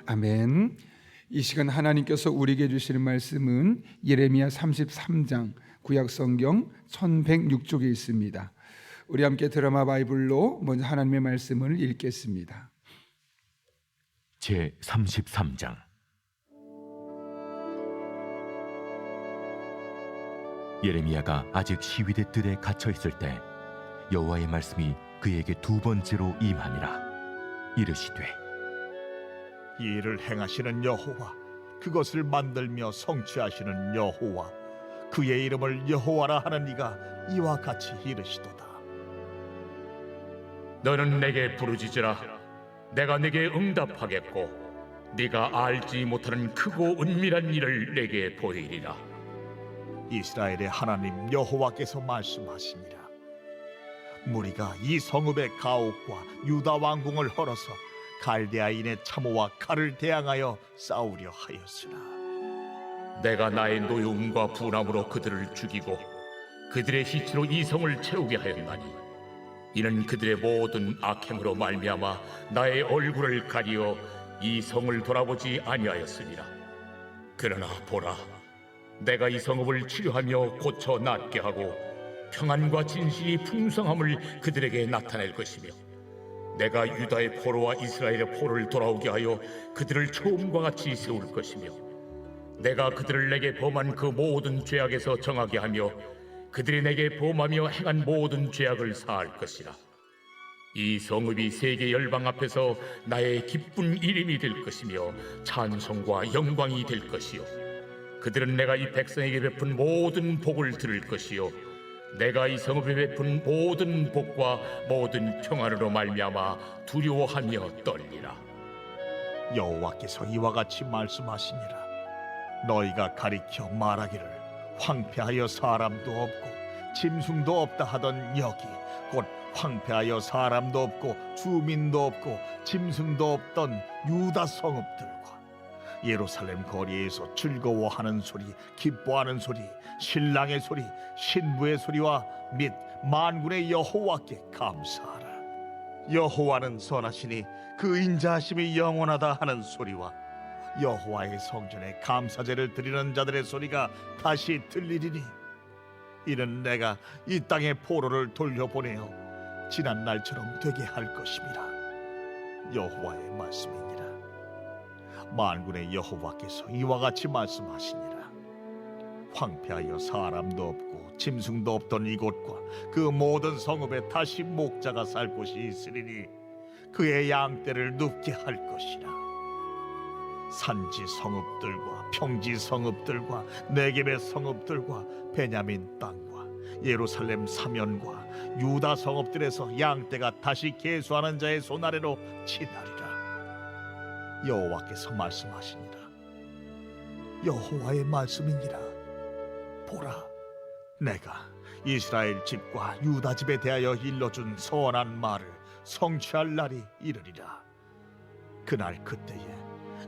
아멘. 이 시간 하나님께서 우리에게 주시는 말씀은 예레미야 33장 구약성경 1106쪽에 있습니다. 우리 함께 드라마 바이블로 먼저 하나님의 말씀을 읽겠습니다. 제 33장. 예레미야가 아직 시위대 뜰에 갇혀 있을 때 여호와의 말씀이 그에게 두 번째로 임하니라. 이르시되, 이 일을 행하시는 여호와, 그것을 만들며 성취하시는 여호와, 그의 이름을 여호와라 하는 이가 이와 같이 이르시도다. 너는 내게 부르짖으라. 내가 내게 응답하겠고 네가 알지 못하는 크고 은밀한 일을 내게 보이리라. 이스라엘의 하나님 여호와께서 말씀하시니라. 무리가 이 성읍의 가옥과 유다 왕궁을 헐어서 갈대아인의 참호와 칼을 대항하여 싸우려 하였으나 내가 나의 노여움과 분함으로 그들을 죽이고 그들의 시체로 이 성을 채우게 하였나니 이는 그들의 모든 악행으로 말미암아 나의 얼굴을 가리어 이 성을 돌아보지 아니하였습니다. 그러나 보라, 내가 이 성읍을 치료하며 고쳐 낫게 하고 평안과 진실이 풍성함을 그들에게 나타낼 것이며 내가 유다의 포로와 이스라엘의 포로를 돌아오게 하여 그들을 처음과 같이 세울 것이며 내가 그들을 내게 범한 그 모든 죄악에서 정하게 하며 그들이 내게 범하며 행한 모든 죄악을 사할 것이라. 이 성읍이 세계 열방 앞에서 나의 기쁜 이름이 될 것이며 찬송과 영광이 될 것이요 그들은 내가 이 백성에게 베푼 모든 복을 들을 것이요 내가 이 성읍에 베푼 모든 복과 모든 평안으로 말미암아 두려워하며 떨리라. 여호와께서 이와 같이 말씀하시니라. 너희가 가리켜 말하기를 황폐하여 사람도 없고 짐승도 없다 하던 여기 곧 황폐하여 사람도 없고 주민도 없고 짐승도 없던 유다 성읍들과 예루살렘 거리에서 즐거워하는 소리, 기뻐하는 소리, 신랑의 소리, 신부의 소리와 및 만군의 여호와께 감사하라. 여호와는 선하시니 그 인자하심이 영원하다 하는 소리와 여호와의 성전에 감사제를 드리는 자들의 소리가 다시 들리리니 이는 내가 이 땅의 포로를 돌려보내어 지난 날처럼 되게 할 것임이라. 여호와의 말씀이니라. 만군의 여호와께서 이와 같이 말씀하시니라. 황폐하여 사람도 없고 짐승도 없던 이곳과 그 모든 성읍에 다시 목자가 살 곳이 있으리니 그의 양떼를 눕게 할 것이라. 산지 성읍들과 평지 성읍들과 네겝의 성읍들과 베냐민 땅과 예루살렘 사면과 유다 성읍들에서 양떼가 다시 계수하는 자의 손 아래로 치나리라. 여호와께서 말씀하시니라. 여호와의 말씀이니라. 보라, 내가 이스라엘 집과 유다 집에 대하여 일러준 선한 말을 성취할 날이 이르리라. 그날 그때에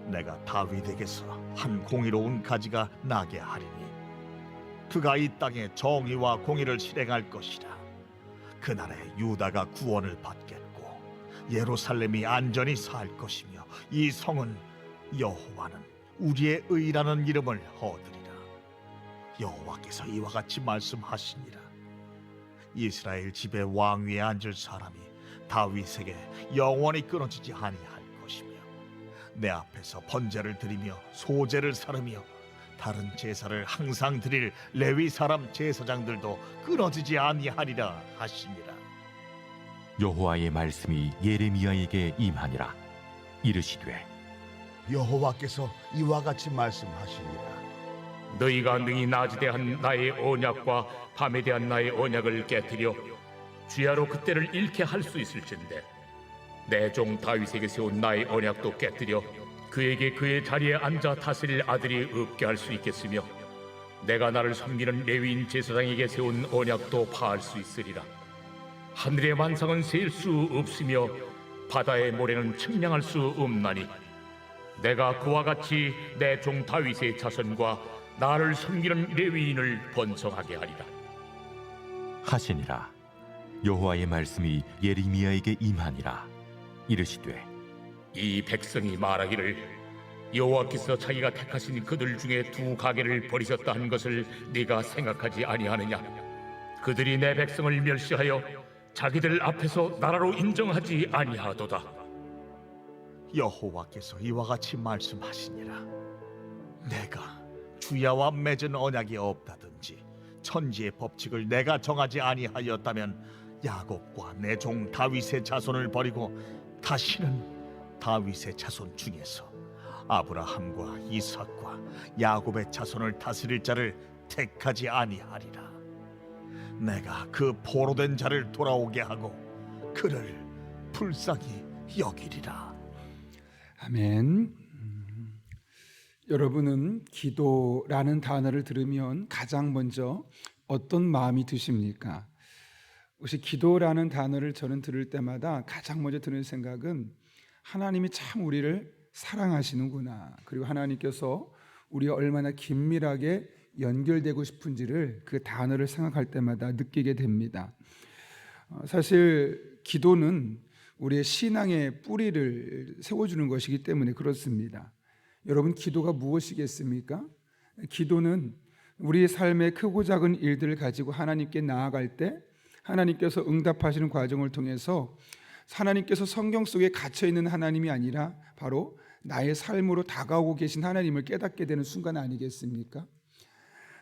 내가 다윗에게서 한 공의로운 가지가 나게 하리니 그가 이 땅에 정의와 공의를 실행할 것이라. 그날에 유다가 구원을 받겠고 예루살렘이 안전히 살 것이며 이 성은 여호와는 우리의 의라는 이름을 얻으리라. 여호와께서 이와 같이 말씀하시니라. 이스라엘 집의 왕위에 앉을 사람이 다윗에게 영원히 끊어지지 아니할 것이며 내 앞에서 번제를 드리며 소제를 사르며 다른 제사를 항상 드릴 레위 사람 제사장들도 끊어지지 아니하리라 하시니라. 여호와의 말씀이 예레미야에게 임하니라. 이르시되, 여호와께서 이와 같이 말씀하시니라. 너희가 능히 낮에 대한 나의 언약과 밤에 대한 나의 언약을 깨뜨려 주야로 그때를 잃게 할 수 있을진데 내 종 다윗에게 세운 나의 언약도 깨뜨려 그에게 그의 자리에 앉아 다스릴 아들이 없게 할 수 있겠으며 내가 나를 섬기는 레위인 제사장에게 세운 언약도 파할 수 있으리라. 하늘의 만상은 셀 수 없으며 바다의 모래는 측량할 수 없나니 내가 그와 같이 내 종 다윗의 자손과 나를 섬기는 레위인을 번성하게 하리라. 하시니라. 여호와의 말씀이 예레미야에게 임하니라. 이르시되, 이 백성이 말하기를 여호와께서 자기가 택하신 그들 중에 두 가게를 버리셨다 한 것을 네가 생각하지 아니하느냐? 그들이 내 백성을 멸시하여 자기들 앞에서 나라로 인정하지 아니하도다. 여호와께서 이와 같이 말씀하시니라. 내가 주야와 맺은 언약이 없다든지 천지의 법칙을 내가 정하지 아니하였다면 야곱과 내 종 다윗의 자손을 버리고 다시는 다윗의 자손 중에서 아브라함과 이삭과 야곱의 자손을 다스릴 자를 택하지 아니하리라. 내가 그 포로된 자를 돌아오게 하고 그를 불쌍히 여기리라. 아멘. 여러분은 기도라는 단어를 들으면 가장 먼저 어떤 마음이 드십니까? 혹시 기도라는 단어를 저는 들을 때마다 가장 먼저 드는 생각은 하나님이 참 우리를 사랑하시는구나, 그리고 하나님께서 우리가 얼마나 긴밀하게 연결되고 싶은지를 그 단어를 생각할 때마다 느끼게 됩니다. 사실 기도는 우리의 신앙의 뿌리를 세워주는 것이기 때문에 그렇습니다. 여러분, 기도가 무엇이겠습니까? 기도는 우리의 삶의 크고 작은 일들을 가지고 하나님께 나아갈 때 하나님께서 응답하시는 과정을 통해서 하나님께서 성경 속에 갇혀있는 하나님이 아니라 바로 나의 삶으로 다가오고 계신 하나님을 깨닫게 되는 순간 아니겠습니까?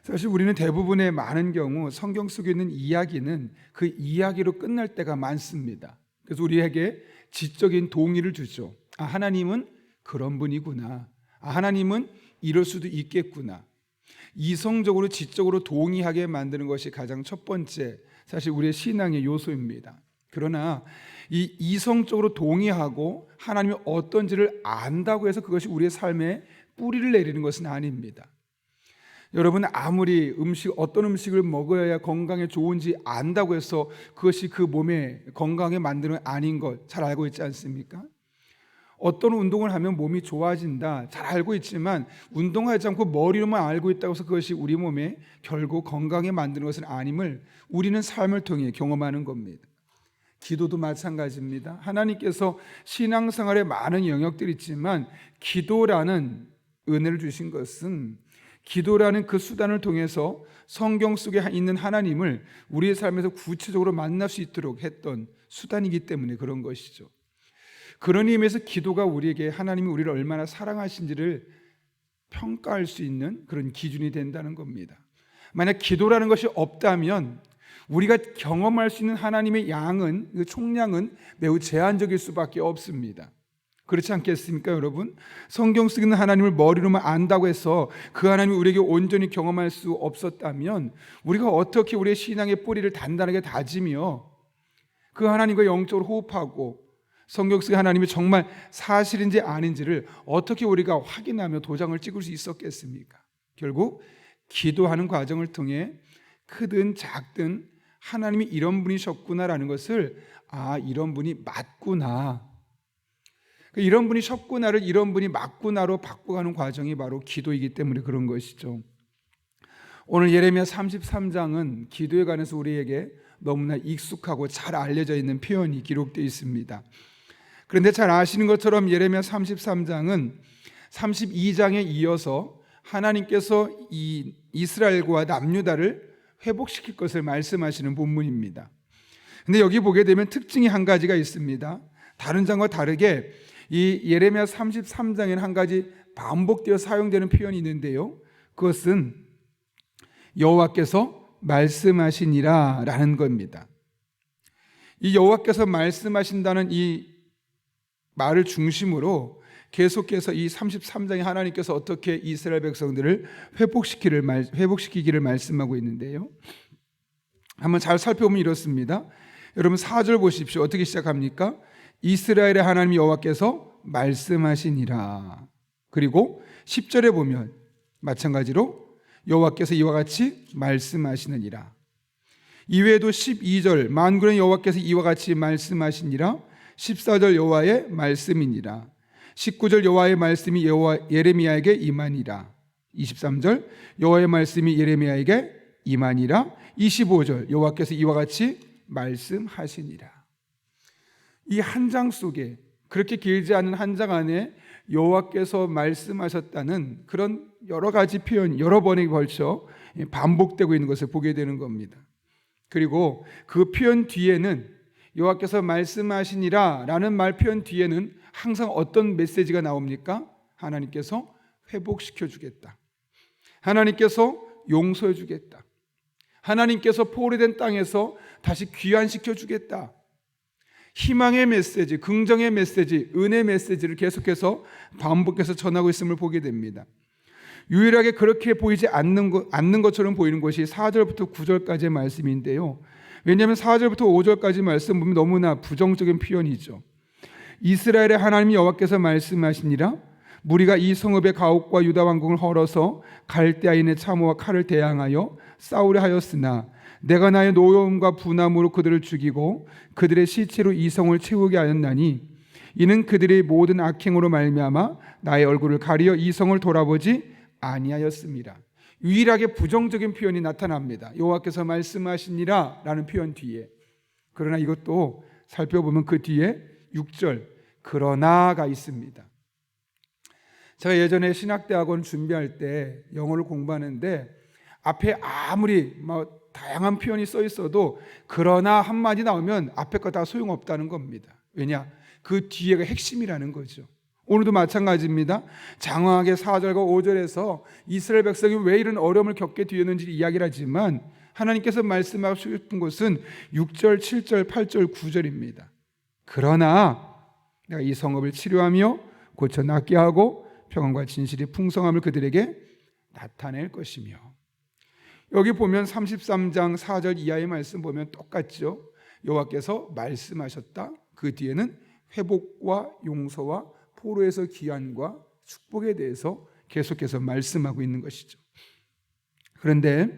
사실 우리는 대부분의 많은 경우 성경 속에 있는 이야기는 그 이야기로 끝날 때가 많습니다. 그래서 우리에게 지적인 동의를 주죠. 아, 하나님은 그런 분이구나. 아, 하나님은 이럴 수도 있겠구나. 이성적으로 지적으로 동의하게 만드는 것이 가장 첫 번째 사실 우리의 신앙의 요소입니다. 그러나 이 이성적으로 동의하고 하나님이 어떤지를 안다고 해서 그것이 우리의 삶에 뿌리를 내리는 것은 아닙니다. 여러분, 아무리 어떤 음식을 먹어야 건강에 좋은지 안다고 해서 그것이 그 몸에 건강에 만드는 아닌 것 잘 알고 있지 않습니까? 어떤 운동을 하면 몸이 좋아진다 잘 알고 있지만 운동하지 않고 머리로만 알고 있다고 해서 그것이 우리 몸에 결국 건강에 만드는 것은 아님을 우리는 삶을 통해 경험하는 겁니다. 기도도 마찬가지입니다. 하나님께서 신앙생활에 많은 영역들이 있지만 기도라는 은혜를 주신 것은 기도라는 그 수단을 통해서 성경 속에 있는 하나님을 우리의 삶에서 구체적으로 만날 수 있도록 했던 수단이기 때문에 그런 것이죠. 그런 의미에서 기도가 우리에게 하나님이 우리를 얼마나 사랑하신지를 평가할 수 있는 그런 기준이 된다는 겁니다. 만약 기도라는 것이 없다면 우리가 경험할 수 있는 하나님의 양은, 그 총량은 매우 제한적일 수밖에 없습니다. 그렇지 않겠습니까, 여러분? 성경 속에 있는 하나님을 머리로만 안다고 해서 그 하나님이 우리에게 온전히 경험할 수 없었다면 우리가 어떻게 우리의 신앙의 뿌리를 단단하게 다지며 그 하나님과 영적으로 호흡하고 성경 속의 하나님이 정말 사실인지 아닌지를 어떻게 우리가 확인하며 도장을 찍을 수 있었겠습니까? 결국 기도하는 과정을 통해 크든 작든 하나님이 이런 분이셨구나라는 것을 이런 분이 맞구나, 이런 분이셨구나를 이런 분이 맞구나로 바꿔가는 과정이 바로 기도이기 때문에 그런 것이죠. 오늘 예레미야 33장은 기도에 관해서 우리에게 너무나 익숙하고 잘 알려져 있는 표현이 기록되어 있습니다. 그런데 잘 아시는 것처럼 예레미야 33장은 32장에 이어서 하나님께서 이 이스라엘과 남유다를 회복시킬 것을 말씀하시는 본문입니다. 근데 여기 보게 되면 특징이 한 가지가 있습니다. 다른 장과 다르게 이 예레미야 33장에는 한 가지 반복되어 사용되는 표현이 있는데요, 그것은 여호와께서 말씀하시니라 라는 겁니다. 이 여호와께서 말씀하신다는 이 말을 중심으로 계속해서 이 33장에 하나님께서 어떻게 이스라엘 백성들을 회복시키기를 말씀하고 있는데요, 한번 잘 살펴보면 이렇습니다. 여러분 4절 보십시오. 어떻게 시작합니까? 이스라엘의 하나님 여호와께서 말씀하시니라. 그리고 10절에 보면 마찬가지로 여호와께서 이와 같이 말씀하시느니라. 이외에도 12절 만군의 여호와께서 이와 같이 말씀하시니라. 14절 여호와의 말씀이니라. 19절 여호와의 말씀이 예레미야에게 임하니라. 23절 여호와의 말씀이 예레미야에게 임하니라. 25절 여호와께서 이와 같이 말씀하시니라. 이 한 장 속에, 그렇게 길지 않은 한 장 안에 여호와께서 말씀하셨다는 그런 여러 가지 표현, 여러 번에 걸쳐 반복되고 있는 것을 보게 되는 겁니다. 그리고 그 표현 뒤에는 여호와께서 말씀하시니라 라는 말 표현 뒤에는 항상 어떤 메시지가 나옵니까? 하나님께서 회복시켜 주겠다. 하나님께서 용서해 주겠다. 하나님께서 포로된 땅에서 다시 귀환시켜 주겠다. 희망의 메시지, 긍정의 메시지, 은혜의 메시지를 계속해서 반복해서 전하고 있음을 보게 됩니다. 유일하게 그렇게 보이지 않는 것처럼 보이는 것이 4절부터 9절까지의 말씀인데요. 왜냐하면 4절부터 5절까지 말씀 보면 너무나 부정적인 표현이죠. 이스라엘의 하나님 여호와께서 말씀하시니라 무리가 이 성읍의 가옥과 유다 왕궁을 헐어서 갈대아인의 참호와 칼을 대항하여 싸우려 하였으나 내가 나의 노여움과 분함으로 그들을 죽이고 그들의 시체로 이 성을 채우게 하였나니 이는 그들의 모든 악행으로 말미암아 나의 얼굴을 가리어 이 성을 돌아보지 아니하였습니다. 유일하게 부정적인 표현이 나타납니다. 여호와께서 말씀하시니라 라는 표현 뒤에. 그러나 이것도 살펴보면 그 뒤에 6절 그러나가 있습니다. 제가 예전에 신학대학원 준비할 때 영어를 공부하는데 앞에 아무리 다양한 표현이 써 있어도 그러나 한마디 나오면 앞에 거 다 소용없다는 겁니다. 왜냐? 그 뒤에가 핵심이라는 거죠. 오늘도 마찬가지입니다. 장황하게 4절과 5절에서 이스라엘 백성이 왜 이런 어려움을 겪게 되었는지 이야기를 하지만 하나님께서 말씀하고 싶은 것은 6절, 7절, 8절, 9절입니다. 그러나 내가 이 성읍을 치료하며 고쳐 낫게 하고 평안과 진실의 풍성함을 그들에게 나타낼 것이며 여기 보면 33장 4절 이하의 말씀 보면 똑같죠. 여호와께서 말씀하셨다. 그 뒤에는 회복과 용서와 포로에서 귀환과 축복에 대해서 계속해서 말씀하고 있는 것이죠. 그런데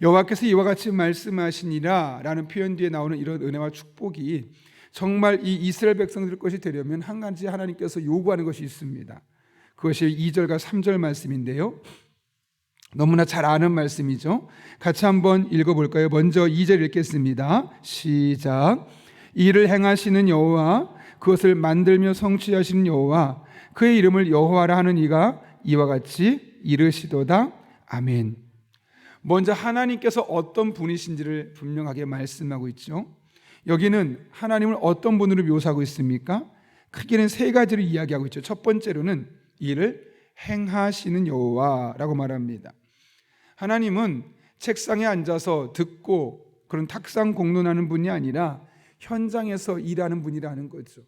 여호와께서 이와 같이 말씀하시니라 라는 표현 뒤에 나오는 이런 은혜와 축복이 정말 이 이스라엘 백성들 것이 되려면 한 가지 하나님께서 요구하는 것이 있습니다. 그것이 2절과 3절 말씀인데요. 너무나 잘 아는 말씀이죠. 같이 한번 읽어볼까요? 먼저 2절 읽겠습니다. 시작. 이를 행하시는 여호와 그것을 만들며 성취하시는 여호와 그의 이름을 여호와라 하는 이가 이와 같이 이르시도다. 아멘. 먼저 하나님께서 어떤 분이신지를 분명하게 말씀하고 있죠. 여기는 하나님을 어떤 분으로 묘사하고 있습니까? 크게는 세 가지를 이야기하고 있죠. 첫 번째로는 이를 행하시는 여호와라고 말합니다. 하나님은 책상에 앉아서 듣고 그런 탁상 공론하는 분이 아니라 현장에서 일하는 분이라는 거죠.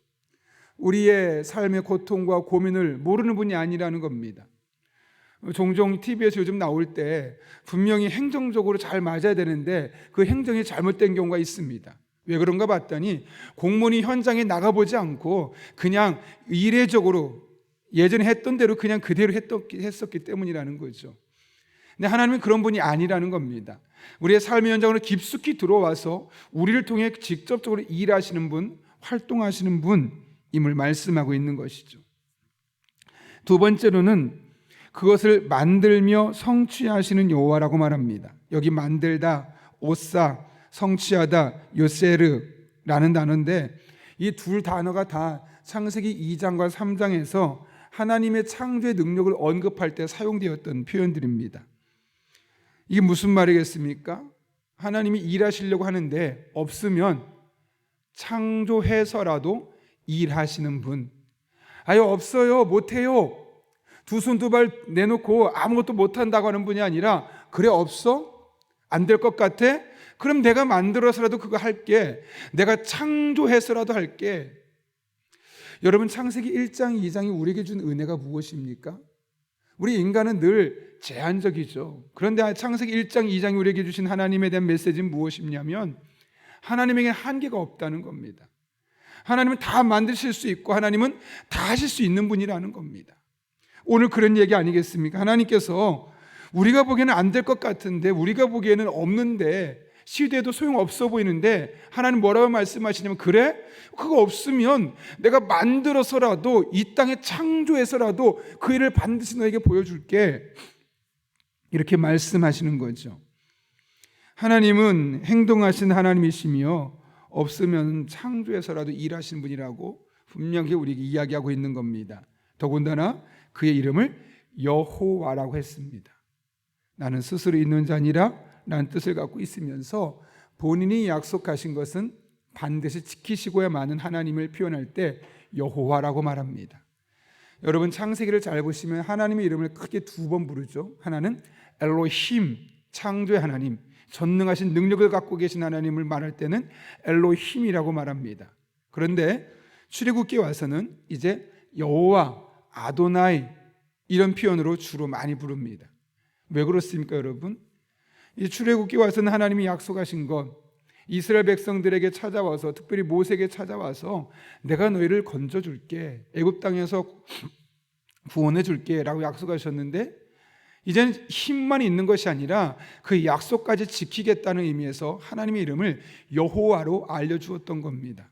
우리의 삶의 고통과 고민을 모르는 분이 아니라는 겁니다. 종종 TV에서 요즘 나올 때 분명히 행정적으로 잘 맞아야 되는데 그 행정이 잘못된 경우가 있습니다. 왜 그런가 봤더니 공무원이 현장에 나가보지 않고 그냥 이례적으로 예전에 했던 대로 그냥 그대로 했었기 때문이라는 거죠. 근데 하나님은 그런 분이 아니라는 겁니다. 우리의 삶의 현장으로 깊숙이 들어와서 우리를 통해 직접적으로 일하시는 분, 활동하시는 분임을 말씀하고 있는 것이죠. 두 번째로는 그것을 만들며 성취하시는 여호와라고 말합니다. 여기 만들다, 오사, 성취하다, 요세르라는 단어인데 이 두 단어가 다 창세기 2장과 3장에서 하나님의 창조의 능력을 언급할 때 사용되었던 표현들입니다. 이게 무슨 말이겠습니까? 하나님이 일하시려고 하는데 없으면 창조해서라도 일하시는 분. 아유 없어요, 못해요. 두 손 두 발 내놓고 아무것도 못한다고 하는 분이 아니라 그래 없어? 안 될 것 같아? 그럼 내가 만들어서라도 그거 할게. 내가 창조해서라도 할게. 여러분 창세기 1장 2장이 우리에게 준 은혜가 무엇입니까? 우리 인간은 늘 제한적이죠. 그런데 창세기 1장 2장이 우리에게 주신 하나님에 대한 메시지는 무엇이냐면 하나님에게 한계가 없다는 겁니다. 하나님은 다 만드실 수 있고 하나님은 다 하실 수 있는 분이라는 겁니다. 오늘 그런 얘기 아니겠습니까? 하나님께서 우리가 보기에는 안 될 것 같은데 우리가 보기에는 없는데 시대에도 소용없어 보이는데 하나님 뭐라고 말씀하시냐면 그래? 그거 없으면 내가 만들어서라도 이 땅에 창조해서라도 그 일을 반드시 너에게 보여줄게. 이렇게 말씀하시는 거죠. 하나님은 행동하신 하나님이시며 없으면 창조해서라도 일하시는 분이라고 분명히 우리에게 이야기하고 있는 겁니다. 더군다나 그의 이름을 여호와라고 했습니다. 나는 스스로 있는 자 아니라 라는 뜻을 갖고 있으면서 본인이 약속하신 것은 반드시 지키시고야마는 하나님을 표현할 때 여호와라고 말합니다. 여러분 창세기를 잘 보시면 하나님의 이름을 크게 두 번 부르죠. 하나는 엘로힘, 창조의 하나님, 전능하신 능력을 갖고 계신 하나님을 말할 때는 엘로힘이라고 말합니다. 그런데 출애굽기에 와서는 이제 여호와, 아도나이 이런 표현으로 주로 많이 부릅니다. 왜 그렇습니까, 여러분? 이 출애굽기에 와서는 하나님이 약속하신 것, 이스라엘 백성들에게 찾아와서, 특별히 모세에게 찾아와서 내가 너희를 건져줄게, 애굽 땅에서 구원해줄게 라고 약속하셨는데, 이제는 힘만 있는 것이 아니라 그 약속까지 지키겠다는 의미에서 하나님의 이름을 여호와로 알려주었던 겁니다.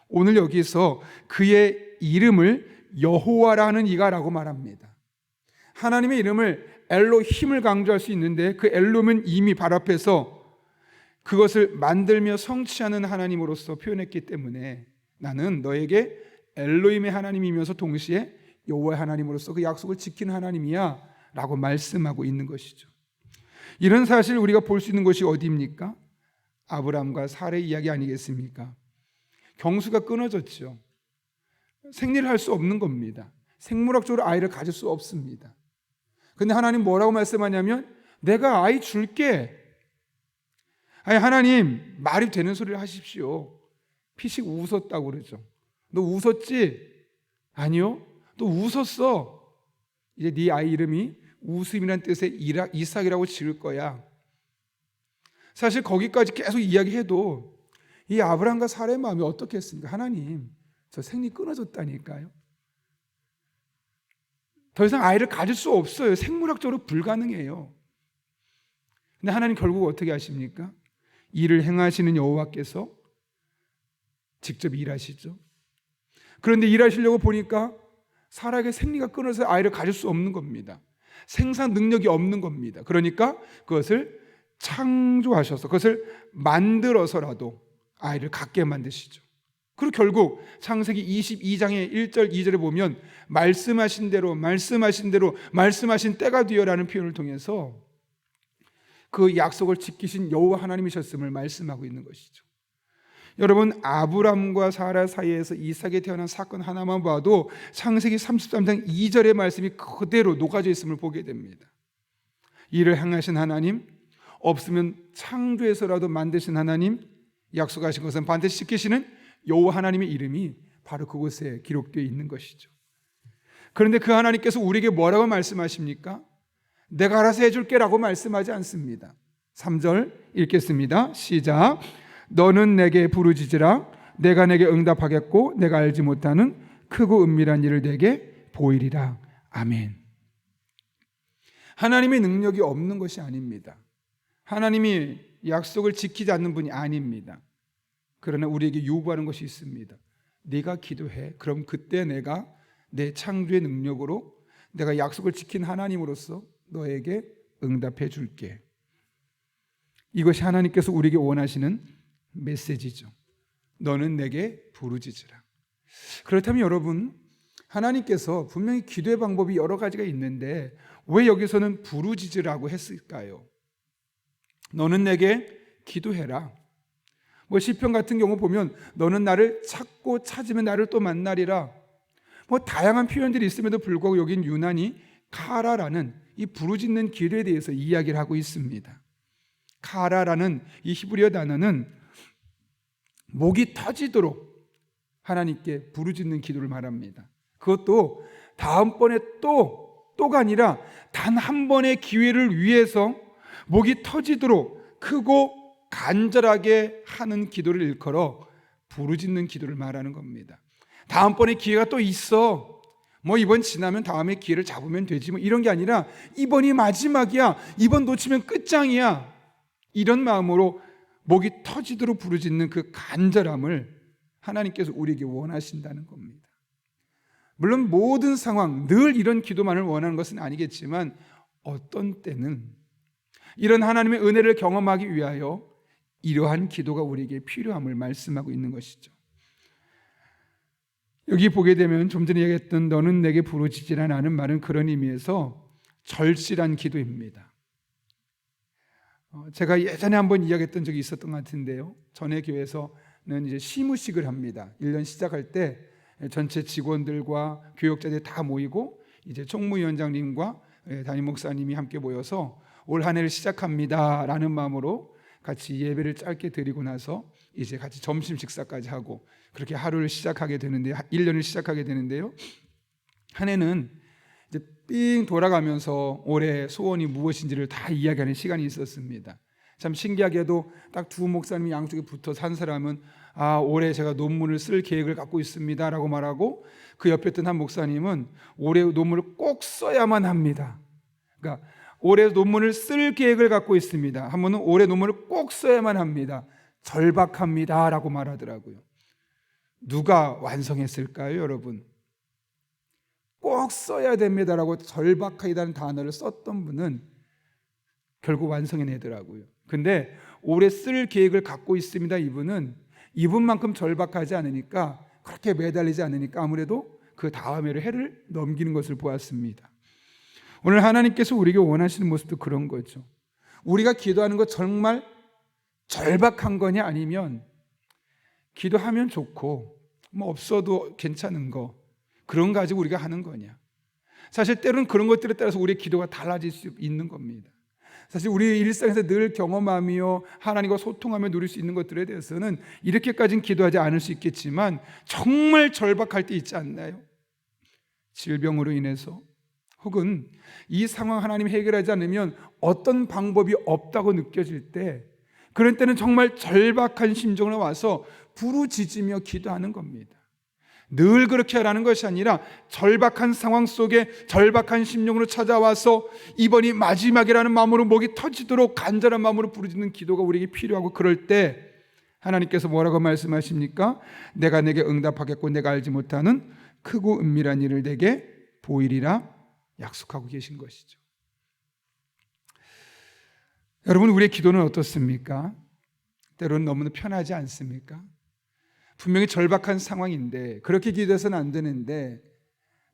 오늘 여기서 그의 이름을 여호와라는 이가라고 말합니다. 하나님의 이름을 엘로힘을 강조할 수 있는데 그 엘로힘은 이미 발 앞에서 그것을 만들며 성취하는 하나님으로서 표현했기 때문에 나는 너에게 엘로힘의 하나님이면서 동시에 여호와의 하나님으로서 그 약속을 지키는 하나님이야 라고 말씀하고 있는 것이죠. 이런 사실을 우리가 볼 수 있는 것이 어디입니까? 아브라함과 사라의 이야기 아니겠습니까? 경수가 끊어졌죠. 생리를 할 수 없는 겁니다. 생물학적으로 아이를 가질 수 없습니다. 근데 하나님 뭐라고 말씀하냐면 내가 아이 줄게. 아니 하나님 말이 되는 소리를 하십시오. 피식 웃었다고 그러죠. 너 웃었지? 아니요. 너 웃었어. 이제 네 아이 이름이 웃음이라는 뜻의 이삭이라고 지을 거야. 사실 거기까지 계속 이야기해도 이 아브라함과 사라의 마음이 어떻겠습니까? 하나님 저 생리 끊어졌다니까요. 더 이상 아이를 가질 수 없어요. 생물학적으로 불가능해요. 근데 하나님 결국 어떻게 하십니까? 일을 행하시는 여호와께서 직접 일하시죠. 그런데 일하시려고 보니까 사라에게 생리가 끊어서 아이를 가질 수 없는 겁니다. 생산 능력이 없는 겁니다. 그러니까 그것을 창조하셔서 그것을 만들어서라도 아이를 갖게 만드시죠. 그리고 결국 창세기 22장의 1절 2절에 보면 말씀하신 대로 말씀하신 때가 되어라는 표현을 통해서 그 약속을 지키신 여호와 하나님이셨음을 말씀하고 있는 것이죠. 여러분 아브람과 사라 사이에서 이삭이 태어난 사건 하나만 봐도 창세기 33장 2절의 말씀이 그대로 녹아져 있음을 보게 됩니다. 이를 행하신 하나님, 없으면 창조해서라도 만드신 하나님, 약속하신 것은 반드시 지키시는 여호와 하나님의 이름이 바로 그곳에 기록되어 있는 것이죠. 그런데 그 하나님께서 우리에게 뭐라고 말씀하십니까? 내가 알아서 해줄게 라고 말씀하지 않습니다. 3절 읽겠습니다. 시작. 너는 내게 부르짖으라. 내가 내게 응답하겠고 내가 알지 못하는 크고 은밀한 일을 내게 보이리라. 아멘. 하나님의 능력이 없는 것이 아닙니다. 하나님이 약속을 지키지 않는 분이 아닙니다. 그러나 우리에게 요구하는 것이 있습니다. 네가 기도해. 그럼 그때 내가 내 창조의 능력으로 내가 약속을 지킨 하나님으로서 너에게 응답해 줄게. 이것이 하나님께서 우리에게 원하시는 메시지죠. 너는 내게 부르짖으라. 그렇다면 여러분, 하나님께서 분명히 기도의 방법이 여러 가지가 있는데 왜 여기서는 부르짖으라고 했을까요? 너는 내게 기도해라. 시편 같은 경우 보면 너는 나를 찾고 찾으면 나를 또 만나리라. 다양한 표현들이 있음에도 불구하고 여긴 유난히 카라라는 이 부르짖는 기도에 대해서 이야기를 하고 있습니다. 카라라는 이 히브리어 단어는 목이 터지도록 하나님께 부르짖는 기도를 말합니다. 그것도 다음번에 또가 아니라 단 한 번의 기회를 위해서 목이 터지도록 크고 간절하게 하는 기도를 일컬어 부르짖는 기도를 말하는 겁니다. 다음번에 기회가 또 있어. 이번 지나면 다음에 기회를 잡으면 되지. 이런 게 아니라 이번이 마지막이야. 이번 놓치면 끝장이야. 이런 마음으로 목이 터지도록 부르짖는 그 간절함을 하나님께서 우리에게 원하신다는 겁니다. 물론 모든 상황, 늘 이런 기도만을 원하는 것은 아니겠지만 어떤 때는 이런 하나님의 은혜를 경험하기 위하여 이러한 기도가 우리에게 필요함을 말씀하고 있는 것이죠. 여기 보게 되면 좀 전에 얘기했던 너는 내게 부르짖으라 라는 말은 그런 의미에서 절실한 기도입니다. 제가 예전에 한번 이야기했던 적이 있었던 것 같은데요. 전에 교회에서는 이제 시무식을 합니다. 1년 시작할 때 전체 직원들과 교역자들이 다 모이고 이제 총무위원장님과 담임 목사님이 함께 모여서 올 한 해를 시작합니다 라는 마음으로 같이 예배를 짧게 드리고 나서 이제 같이 점심 식사까지 하고 그렇게 하루를 시작하게 되는데 1년을 시작하게 되는데요. 한 해는 이제 삥 돌아가면서 올해 소원이 무엇인지를 다 이야기하는 시간이 있었습니다. 참 신기하게도 딱 두 목사님이 양쪽에 붙어서 한 사람은 올해 제가 논문을 쓸 계획을 갖고 있습니다 라고 말하고, 그 옆에 있던 한 목사님은 올해 논문을 꼭 써야만 합니다. 그러니까 올해 논문을 쓸 계획을 갖고 있습니다. 한 분은 올해 논문을 꼭 써야만 합니다. 절박합니다 라고 말하더라고요. 누가 완성했을까요, 여러분? 꼭 써야 됩니다라고 절박하다는 단어를 썼던 분은 결국 완성해내더라고요. 근데 올해 쓸 계획을 갖고 있습니다 이분만큼 절박하지 않으니까, 그렇게 매달리지 않으니까 아무래도 그 다음에를 해를 넘기는 것을 보았습니다. 오늘 하나님께서 우리에게 원하시는 모습도 그런 거죠. 우리가 기도하는 것 정말 절박한 거냐, 아니면 기도하면 좋고 뭐 없어도 괜찮은 거, 그런 거 가지고 우리가 하는 거냐. 사실 때로는 그런 것들에 따라서 우리의 기도가 달라질 수 있는 겁니다. 사실 우리 일상에서 늘 경험하며 하나님과 소통하며 누릴 수 있는 것들에 대해서는 이렇게까지는 기도하지 않을 수 있겠지만, 정말 절박할 때 있지 않나요? 질병으로 인해서 혹은 이 상황 하나님이 해결하지 않으면 어떤 방법이 없다고 느껴질 때, 그런 때는 정말 절박한 심정으로 와서 부르짖으며 기도하는 겁니다. 늘 그렇게 하라는 것이 아니라 절박한 상황 속에 절박한 심령으로 찾아와서 이번이 마지막이라는 마음으로 목이 터지도록 간절한 마음으로 부르짖는 기도가 우리에게 필요하고, 그럴 때 하나님께서 뭐라고 말씀하십니까? 내가 내게 응답하겠고 내가 알지 못하는 크고 은밀한 일을 내게 보이리라 약속하고 계신 것이죠. 여러분, 우리의 기도는 어떻습니까? 때로는 너무나 편하지 않습니까? 분명히 절박한 상황인데 그렇게 기도해서는 안 되는데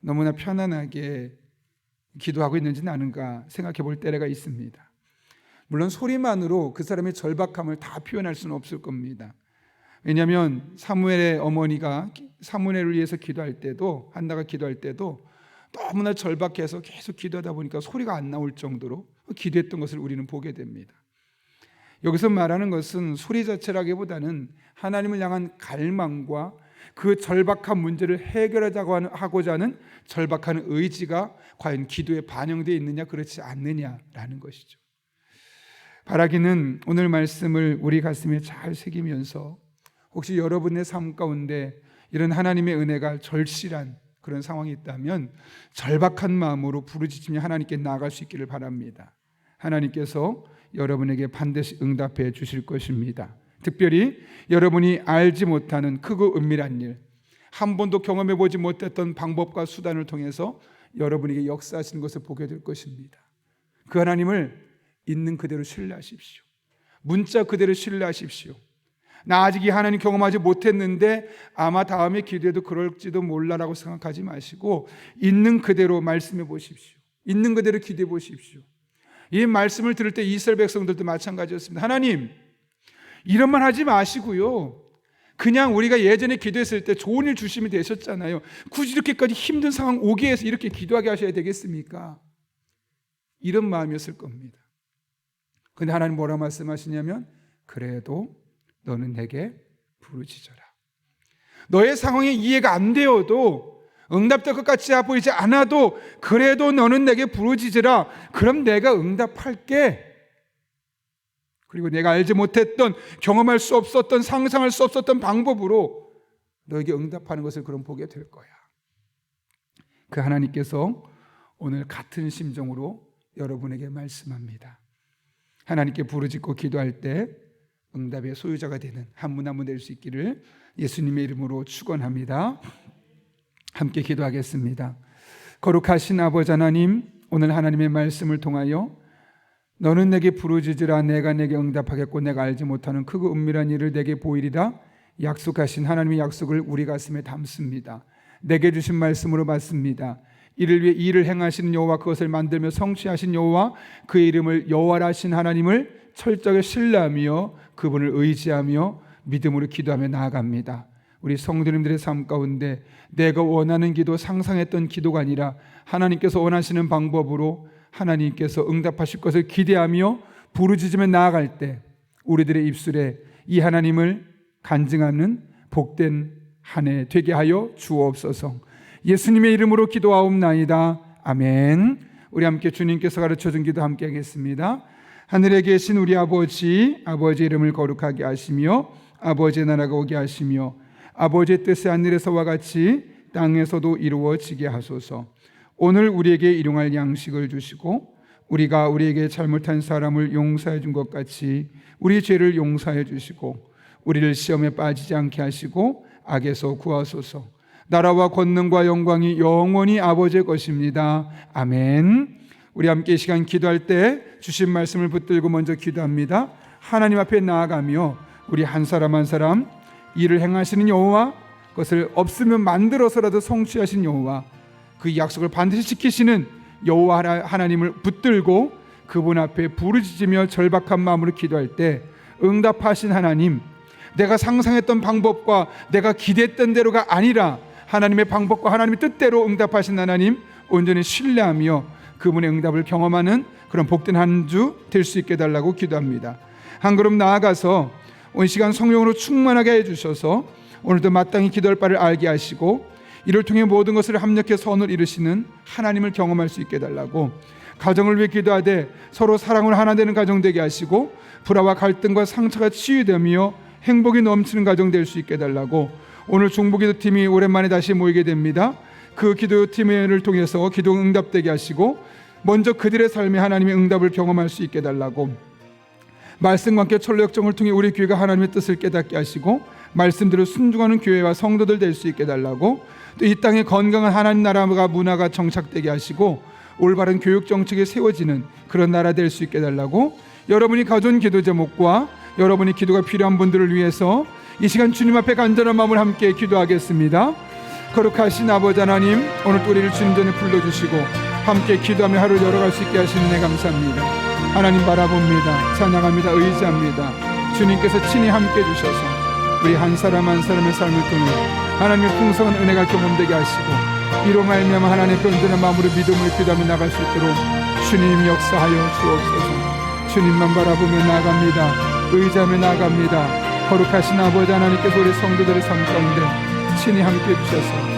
너무나 편안하게 기도하고 있는지는 아는가 생각해 볼 때가 있습니다. 물론 소리만으로 그 사람의 절박함을 다 표현할 수는 없을 겁니다. 왜냐하면 사무엘의 어머니가 사무엘을 위해서 기도할 때도, 한나가 기도할 때도 너무나 절박해서 계속 기도하다 보니까 소리가 안 나올 정도로 기도했던 것을 우리는 보게 됩니다. 여기서 말하는 것은 소리 자체라기보다는 하나님을 향한 갈망과 그 절박한 문제를 해결하고자 하는 절박한 의지가 과연 기도에 반영되어 있느냐 그렇지 않느냐라는 것이죠. 바라기는 오늘 말씀을 우리 가슴에 잘 새기면서 혹시 여러분의 삶 가운데 이런 하나님의 은혜가 절실한 그런 상황이 있다면 절박한 마음으로 부르짖으며 하나님께 나아갈 수 있기를 바랍니다. 하나님께서 여러분에게 반드시 응답해 주실 것입니다. 특별히 여러분이 알지 못하는 크고 은밀한 일, 한 번도 경험해 보지 못했던 방법과 수단을 통해서 여러분에게 역사하시는 것을 보게 될 것입니다. 그 하나님을 있는 그대로 신뢰하십시오. 문자 그대로 신뢰하십시오. 나 아직 이 하나님 경험하지 못했는데 아마 다음에 기도해도 그럴지도 몰라라고 생각하지 마시고 있는 그대로 말씀해 보십시오. 있는 그대로 기도해 보십시오. 이 말씀을 들을 때 이스라엘 백성들도 마찬가지였습니다. 하나님, 이런 말 하지 마시고요, 그냥 우리가 예전에 기도했을 때 좋은 일 주시면 되셨잖아요. 굳이 이렇게까지 힘든 상황 오게 해서 이렇게 기도하게 하셔야 되겠습니까? 이런 마음이었을 겁니다. 근데 하나님 뭐라고 말씀하시냐면, 그래도 너는 내게 부르짖어라. 너의 상황이 이해가 안 되어도, 응답될 것 같이 보이지 않아도 그래도 너는 내게 부르짖으라. 그럼 내가 응답할게. 그리고 내가 알지 못했던, 경험할 수 없었던, 상상할 수 없었던 방법으로 너에게 응답하는 것을 그럼 보게 될 거야. 그 하나님께서 오늘 같은 심정으로 여러분에게 말씀합니다. 하나님께 부르짖고 기도할 때 응답의 소유자가 되는 한 분 한 분 될 수 있기를 예수님의 이름으로 축원합니다. 함께 기도하겠습니다. 거룩하신 아버지 하나님, 오늘 하나님의 말씀을 통하여 너는 내게 부르짖으라, 내가 내게 응답하겠고 내가 알지 못하는 크고 은밀한 일을 내게 보이리라 약속하신 하나님의 약속을 우리 가슴에 담습니다. 내게 주신 말씀으로 받습니다. 이를 위해 일을 행하시는 여호와, 그것을 만들며 성취하신 여호와, 그의 이름을 여호와라 하신 하나님을 철저하게 신뢰하며 그분을 의지하며 믿음으로 기도하며 나아갑니다. 우리 성도님들의 삶 가운데 내가 원하는 기도, 상상했던 기도가 아니라 하나님께서 원하시는 방법으로 하나님께서 응답하실 것을 기대하며 부르짖으며 나아갈 때 우리들의 입술에 이 하나님을 간증하는 복된 한 해 되게 하여 주옵소서. 예수님의 이름으로 기도하옵나이다. 아멘. 우리 함께 주님께서 가르쳐준 기도 함께 하겠습니다. 하늘에 계신 우리 아버지, 아버지의 이름을 거룩하게 하시며 아버지의 나라가 오게 하시며 아버지의 뜻이 하늘에서와 같이 땅에서도 이루어지게 하소서. 오늘 우리에게 일용할 양식을 주시고 우리가 우리에게 잘못한 사람을 용서해 준 것 같이 우리 죄를 용서해 주시고 우리를 시험에 빠지지 않게 하시고 악에서 구하소서. 나라와 권능과 영광이 영원히 아버지의 것입니다. 아멘. 우리 함께 이 시간 기도할 때 주신 말씀을 붙들고 먼저 기도합니다. 하나님 앞에 나아가며 우리 한 사람 한 사람 일을 행하시는 여호와, 그것을 없으면 만들어서라도 성취하신 여호와, 그 약속을 반드시 지키시는 여호와 하나님을 붙들고 그분 앞에 부르짖으며 절박한 마음으로 기도할 때 응답하신 하나님, 내가 상상했던 방법과 내가 기대했던 대로가 아니라 하나님의 방법과 하나님의 뜻대로 응답하신 하나님 온전히 신뢰하며 그분의 응답을 경험하는 그런 복된 한 주 될 수 있게 해달라고 기도합니다. 한 걸음 나아가서 오늘 시간 성령으로 충만하게 해주셔서 오늘도 마땅히 기도할 바를 알게 하시고 이를 통해 모든 것을 합력해 선을 이루시는 하나님을 경험할 수 있게 해달라고, 가정을 위해 기도하되 서로 사랑으로 하나 되는 가정 되게 하시고 불화와 갈등과 상처가 치유되며 행복이 넘치는 가정 될 수 있게 해달라고, 오늘 중보기도팀이 오랜만에 다시 모이게 됩니다. 그 기도팀을 통해서 기도 응답되게 하시고 먼저 그들의 삶에 하나님의 응답을 경험할 수 있게 해달라고, 말씀과 함께 철로역정을 통해 우리 교회가 하나님의 뜻을 깨닫게 하시고 말씀대로 순종하는 교회와 성도들 될 수 있게 해달라고, 또 이 땅에 건강한 하나님 나라가 문화가 정착되게 하시고 올바른 교육 정책이 세워지는 그런 나라 될 수 있게 해달라고, 여러분이 가져온 기도 제목과 여러분이 기도가 필요한 분들을 위해서 이 시간 주님 앞에 간절한 마음을 함께 기도하겠습니다. 거룩하신 아버지 하나님, 오늘 또 우리를 주님 전에 불러주시고 함께 기도하며 하루를 열어갈 수 있게 하시는 데 감사합니다. 하나님 바라봅니다. 찬양합니다. 의지합니다. 주님께서 친히 함께 해주셔서 우리 한 사람 한 사람의 삶을 통해 하나님의 풍성한 은혜가 경험되게 하시고 이로 말미암아 하나님의 온전한 마음으로 믿음으로 기도하며 나갈 수 있도록 주님 역사하여 주옵소서. 주님만 바라보며 나아갑니다. 의지하며 나아갑니다. 거룩하신 아버지 하나님께서 우리 성도들의 삶 가운데 친히 함께 해주셔서